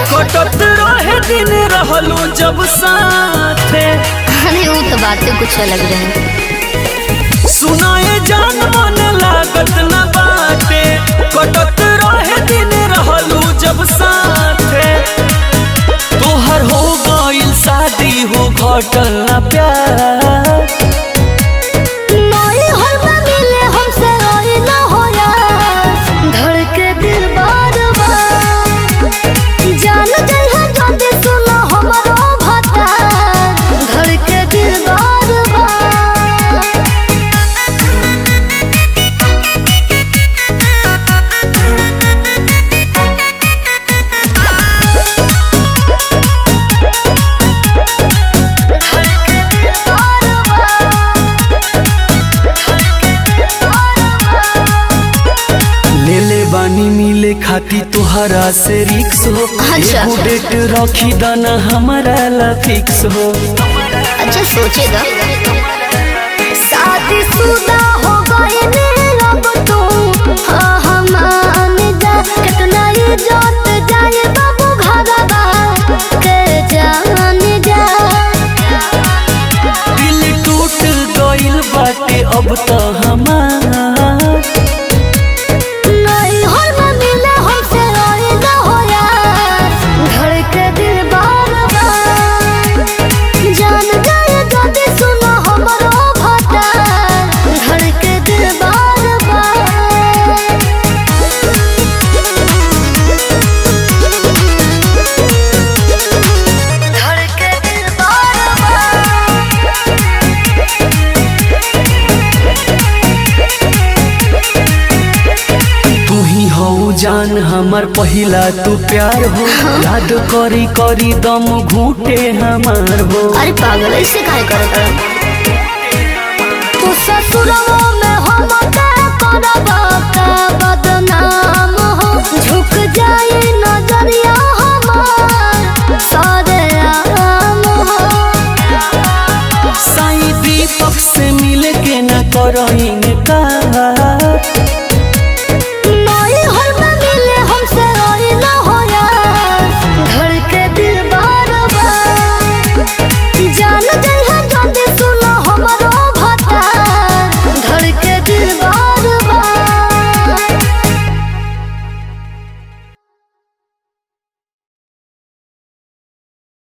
कटत रहे दिन रहलू जब साथे। अरे वो तो बातें कुछ अलग रहे। सुनाए जान मन लागत न बाटे, कटत रहे दिन रहलू जब साथे। तोहर हो गइल शादी हो घटल ना प्यार, बानी मिले खाती तुहरा से रिक्स हो। अच्छा। डेट रखी दाना हमारा ला फिक्स हो। अच्छा सोचेगा। शादी शुदा हो गए अब तो हाँ मान जा, कितना इज्जत जाए बाबू घरवा के जान जा। दिल टूट गइल बाटे अब तो हमार, जान हमार पहिला तू प्यार हो। याद करी करी दम घूटे हमार हो। अरे पागल ऐसे काहे करता तू ससुरवा में हम का बदनाम हो। झुक जाए नजरिया हमार सारे आम हो। साईं दीपक से मिल के न करो